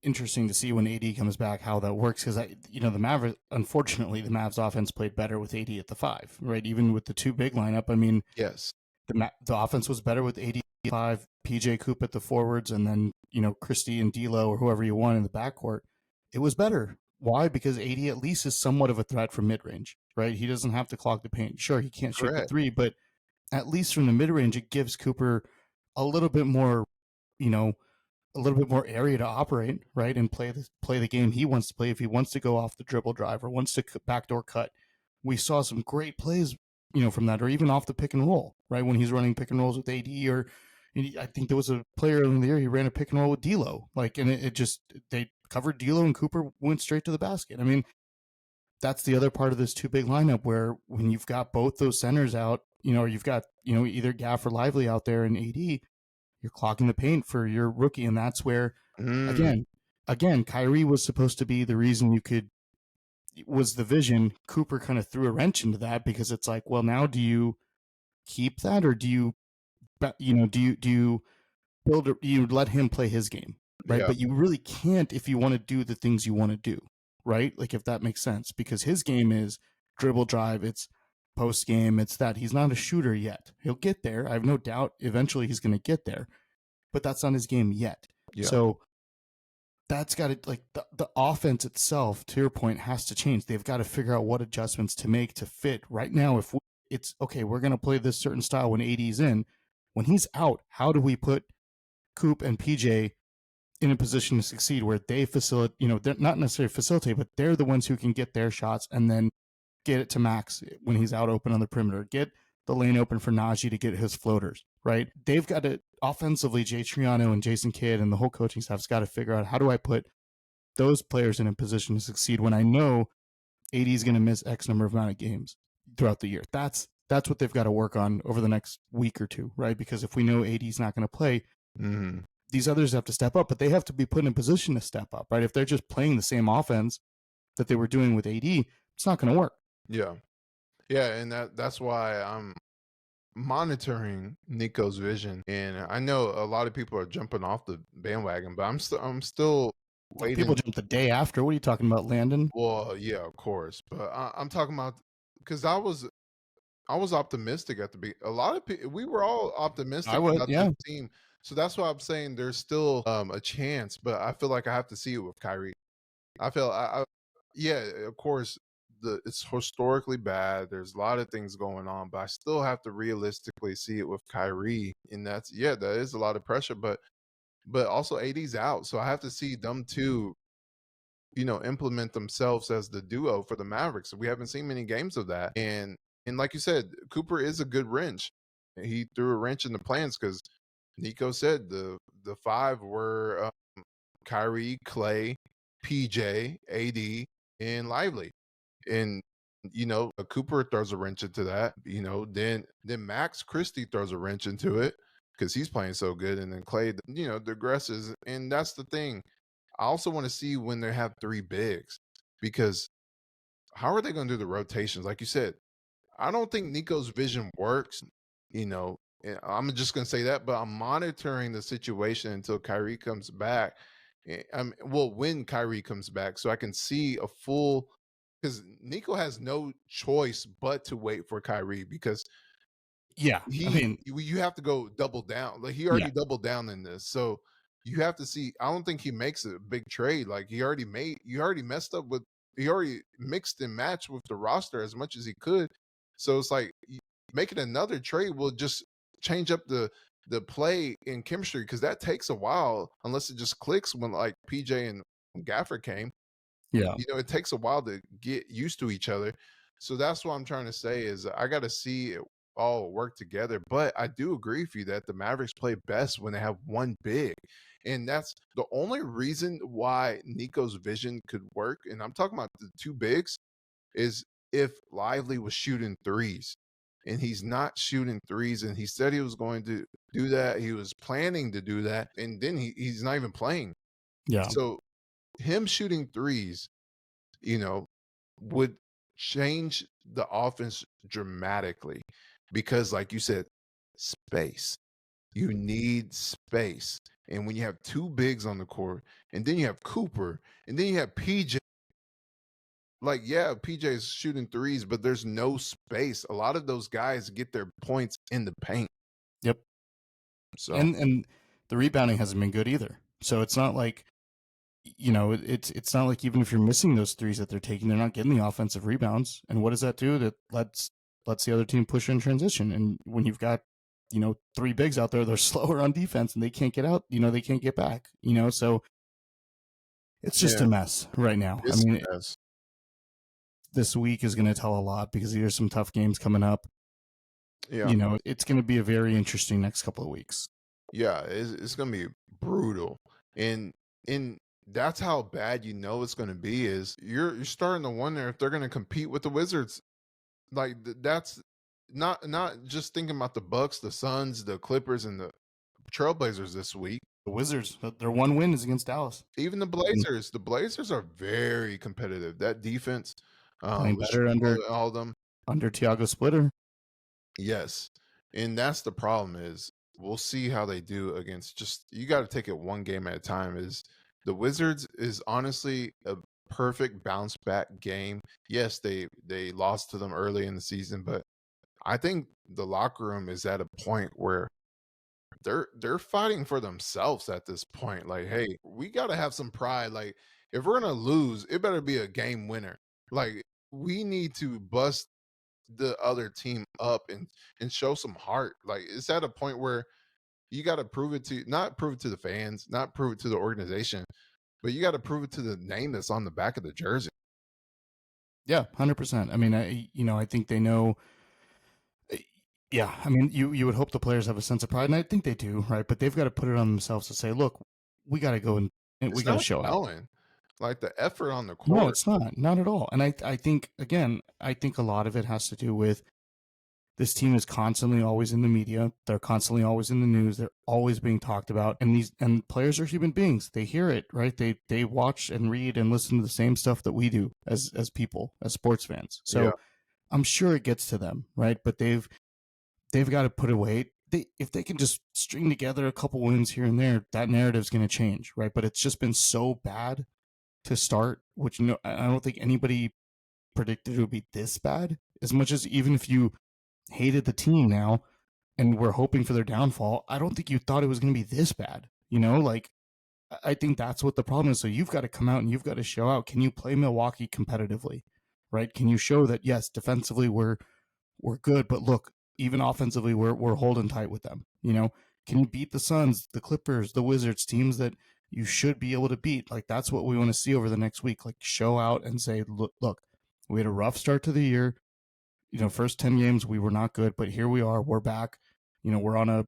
interesting to see when AD comes back how that works because the Mavericks, unfortunately, the Mavs offense played better with AD at the 5, right? Even with the two big lineup, I mean, Yes, the offense was better with AD at 5, PJ Coop at the forwards, and then Christie and D'Lo or whoever you want in the backcourt. It was better. Why? Because AD at least is somewhat of a threat from mid range, right? He doesn't have to clog the paint. Sure, he can't shoot the correct. 3, but at least from the mid range, it gives Cooper a little bit more, you know, a little bit more area to operate, right, and play the game he wants to play. If he wants to go off the dribble drive or wants to backdoor cut, we saw some great plays, from that, or even off the pick and roll, right, when he's running pick and rolls with AD, or I think there was a player in the year he ran a pick and roll with D'Lo, and it just they covered D'Lo and Cooper went straight to the basket. I mean, that's the other part of this two big lineup where when you've got both those centers out, or you've got either Gaff or Lively out there in AD, you're clogging the paint for your rookie, and that's where again, Kyrie was supposed to be the reason was the vision. Cooper kind of threw a wrench into that because it's like, well, now do you keep that or do you you let him play his game, right? Yeah. But you really can't if you want to do the things you want to do, right? Like if that makes sense, because his game is dribble drive, it's post game, it's that he's not a shooter yet. He'll get there. I have no doubt eventually he's going to get there, but that's not his game yet. Yeah. So that's got to, like, the offense itself, to your point, has to change. They've got to figure out what adjustments to make to fit. Right now, if it's okay, we're going to play this certain style when AD's in. When he's out, how do we put Coop and PJ in a position to succeed where they facilitate, they're not necessarily facilitate, but they're the ones who can get their shots and then get it to Max when he's out open on the perimeter, get the lane open for Najee to get his floaters, right? They've got to, offensively, Jay Triano and Jason Kidd and the whole coaching staff's got to figure out, how do I put those players in a position to succeed when I know AD is going to miss X number of amount of games throughout the year. That's what they've got to work on over the next week or two, right? Because if we know AD's not going to play, these others have to step up, but they have to be put in a position to step up, right? If they're just playing the same offense that they were doing with AD, it's not going to work. Yeah. Yeah, and that's why I'm monitoring Nico's vision. And I know a lot of people are jumping off the bandwagon, but I'm still waiting. People jump the day after. What are you talking about, Landon? Well, yeah, of course, but I'm talking about, because I was optimistic at the beginning. A lot of people, we were all optimistic about this team. So that's why I'm saying there's still a chance, but I feel like I have to see it with Kyrie. I feel yeah, of course, it's historically bad. There's a lot of things going on, but I still have to realistically see it with Kyrie, and that is a lot of pressure. But also AD's out, so I have to see them two, implement themselves as the duo for the Mavericks. We haven't seen many games of that, and like you said, Cooper is a good wrench. He threw a wrench in the plans because Nico said the five were Kyrie, Clay, PJ, AD, and Lively. And Cooper throws a wrench into that. Then Max Christie throws a wrench into it because he's playing so good, and then Clay, digresses. And that's the thing. I also want to see when they have three bigs, because how are they going to do the rotations? Like you said, I don't think Nico's vision works. And I'm just going to say that, but I'm monitoring the situation until Kyrie comes back. When Kyrie comes back, so I can see a full, because Nico has no choice but to wait for Kyrie, because you have to go double down. Like, he already doubled down in this, so you have to see. I don't think he makes a big trade. Like, he already messed up with. He already mixed and matched with the roster as much as he could. So it's like making another trade will just change up the play and chemistry, because that takes a while unless it just clicks when, like, PJ and Gaffer came. Yeah. It takes a while to get used to each other. So that's what I'm trying to say is I got to see it all work together. But I do agree with you that the Mavericks play best when they have one big. And that's the only reason why Nico's vision could work. And I'm talking about the two bigs, is if Lively was shooting threes. And he's not shooting threes. And he said he was going to do that. He was planning to do that. And then he's not even playing. Yeah. So him shooting threes, would change the offense dramatically, because, like you said, space. You need space. And when you have two bigs on the court, and then you have Cooper, and then you have PJ, like, yeah, PJ is shooting threes, but there's no space. A lot of those guys get their points in the paint. Yep. So and the rebounding hasn't been good either. So it's not like, it's not like, even if you're missing those threes that they're taking, they're not getting the offensive rebounds. And what does that do? That lets the other team push in transition. And when you've got three bigs out there. They're slower on defense and they can't get out. They can't get back. So it's just Yeah, a mess right now. I it's mean, a mess. this week is going to tell a lot because there's some tough games coming up. Yeah, It's going to be a very interesting next couple of weeks. yeah, it's gonna be brutal, and that's how bad it's gonna be. Is you're starting to wonder if they're gonna compete with the Wizards. Like that's not just thinking about the Bucks, the Suns, the Clippers, and the Trailblazers this week. The Wizards, their one win is against Dallas. Even the Blazers. The Blazers are very competitive. That defense, Playing with better under all of them. Thiago Splitter. Yes, and that's the problem. Is we'll see how they do against. Just you got to take it one game at a time. Is the Wizards is honestly a perfect bounce back game. Yes, they lost to them early in the season, but I think the locker room is at a point where they're fighting for themselves at this point. Like, hey, we got to have some pride. Like, if we're gonna lose, it better be a game winner. Like, we need to bust the other team up and show some heart. Like, it's at a point where you got to prove it to not prove it to the fans, not prove it to the organization, but you got to prove it to the name that's on the back of the jersey. Yeah, 100%. I mean, I think they know. Yeah, I mean, you would hope the players have a sense of pride, and I think they do, right? But they've got to put it on themselves to say, look, we got to go and we It's got to not show out. showing. Like the effort on the No, court. it's not at all. And I think again, I think a lot of it has to do with this team is constantly always in the media. They're constantly always in the news. They're always being talked about. And players are human beings. They hear it, right? They watch and read and listen to the same stuff that we do as people, as sports fans. So Yeah. I'm sure it gets to them, right? But they've got to put away. If they can just string together a couple wins here and there, that narrative's going to change, right? But it's just been so bad to start, which I don't think anybody predicted it would be this bad. As much as even if you hated the team now and were hoping for their downfall, I don't think you thought it was going to be this bad. Like I think that's what the problem is. So you've got to come out and you've got to show out. Can you play Milwaukee competitively, right? Can you show that yes, defensively we're good, but look, even offensively we're holding tight with them. Can you beat the Suns, the Clippers, the Wizards, teams that you should be able to beat? Like that's what we want to see over the next week. Like show out and say, look, we had a rough start to the year. First 10 games we were not good, but here we are. We're back. We're on a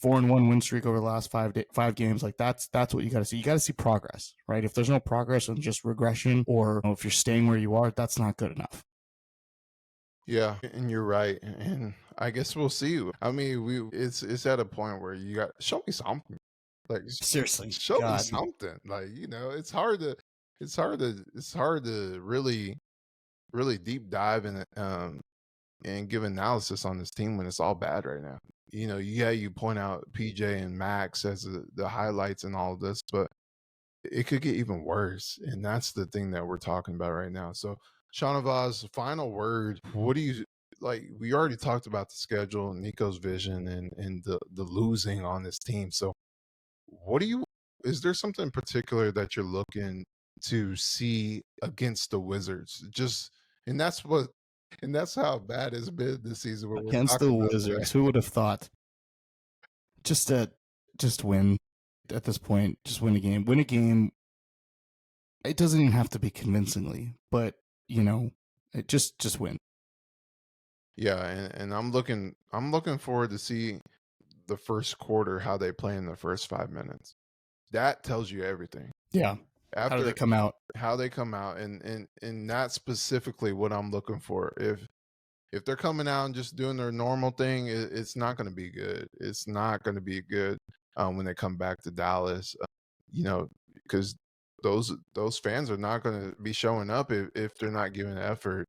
4-1 win streak over the last five games. Like that's what you got to see. You got to see progress, right? If there's no progress and just regression, or if you're staying where you are, that's not good enough. Yeah, and you're right. And I guess we'll see. I mean, it's at a point where you got show me something. Like Seriously, show me God. something. Like, it's hard to really deep dive in it and give analysis on this team when it's all bad right now. You point out PJ and Max as the highlights and all of this, but it could get even worse. And that's the thing that we're talking about right now. So Shahnavaz, final word. What do you like? We already talked about the schedule, Nico's vision, and the losing on this team. So what do you is there something in particular that you're looking to see against the Wizards? And that's how bad it's been this season. Where we're Against the talking about Wizards, who would have thought? Just win at this point. Just win a game. Win a game. It doesn't even have to be convincingly, but it just win. Yeah, and I'm looking forward to see the first quarter how they play in the first 5 minutes. That tells you everything. Yeah. How do they come out? How they come out, and that's specifically what I'm looking for. If they're coming out and just doing their normal thing, it's not going to be good. It's not going to be good when they come back to Dallas. Because those fans are not going to be showing up if they're not giving effort.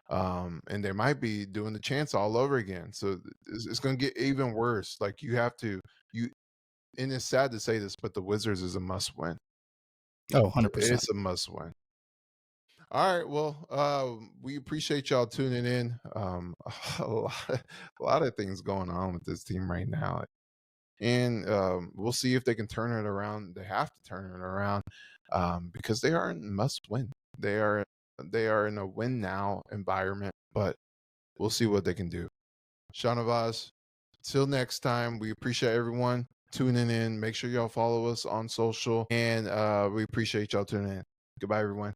And they might be doing the chants all over again. So it's going to get even worse. Like and it's sad to say this, but the Wizards is a must win. Oh, 100%. It's a must win. All right. Well, we appreciate y'all tuning in. A lot of things going on with this team right now. And we'll see if they can turn it around. They have to turn it around because they are in must win. They are in a win now environment, but we'll see what they can do. Shahnavaz, Till next time, we appreciate everyone tuning in. Make sure y'all follow us on social, and we appreciate y'all tuning in. Goodbye, everyone.